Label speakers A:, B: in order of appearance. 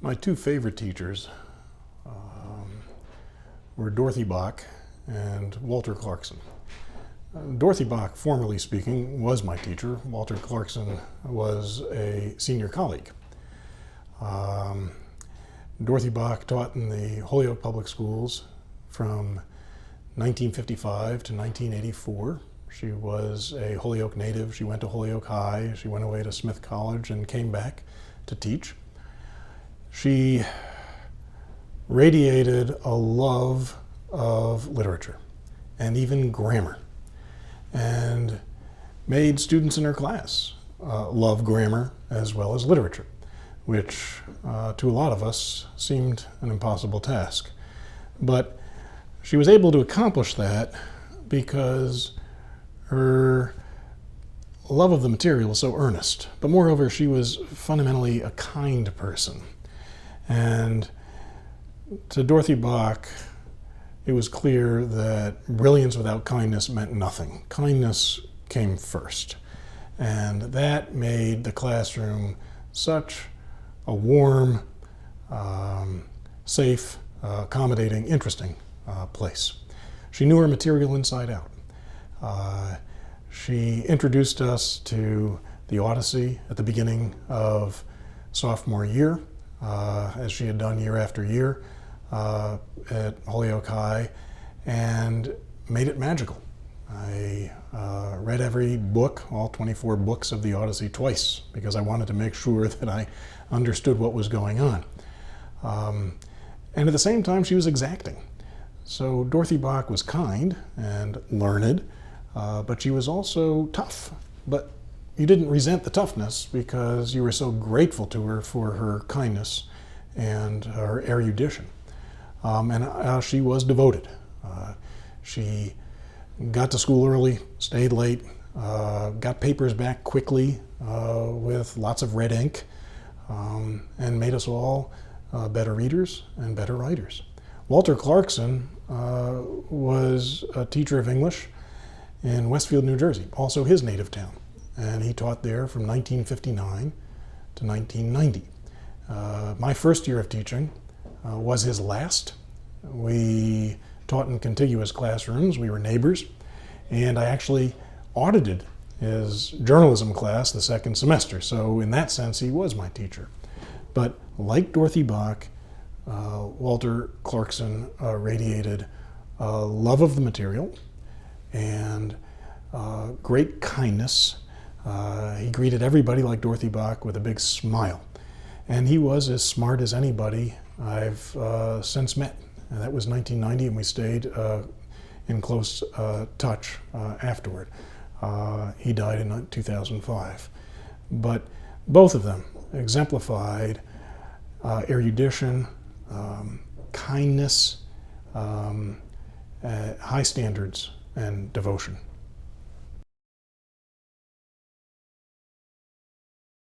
A: My two favorite teachers were Dorothy Bach and Walter Clarkson. Dorothy Bach, formally speaking, was my teacher. Walter Clarkson was a senior colleague. Dorothy Bach taught in the Holyoke Public Schools from 1955 to 1984. She was a Holyoke native. She went to Holyoke High. She went away to Smith College and came back to teach. She radiated a love of literature and even grammar, and made students in her class love grammar as well as literature, which to a lot of us seemed an impossible task. But she was able to accomplish that because her love of the material was so earnest. But moreover, she was fundamentally a kind person. And to Dorothy Bach, it was clear that brilliance without kindness meant nothing. Kindness came first. And that made the classroom such a warm, safe, accommodating, interesting place. She knew her material inside out. She introduced us to the Odyssey at the beginning of sophomore year, as she had done year after year at Holyoke High, and made it magical. I read every book, all 24 books of the Odyssey, twice, because I wanted to make sure that I understood what was going on. And at the same time, she was exacting. So Dorothy Bach was kind and learned, but she was also tough. But you didn't resent the toughness because you were so grateful to her for her kindness and her erudition. And she was devoted. She got to school early, stayed late, got papers back quickly with lots of red ink, and made us all better readers and better writers. Walter Clarkson was a teacher of English in Westfield, New Jersey, also his native town. And he taught there from 1959 to 1990. My first year of teaching was his last. We taught in contiguous classrooms. We were neighbors. And I actually audited his journalism class the second semester. So in that sense, he was my teacher. But like Dorothy Bach, Walter Clarkson radiated a love of the material and great kindness. He greeted everybody like Dorothy Bach with a big smile. And he was as smart as anybody I've since met. And that was 1990, and we stayed in close touch afterward. He died in 2005. But both of them exemplified erudition, kindness, high standards, and devotion.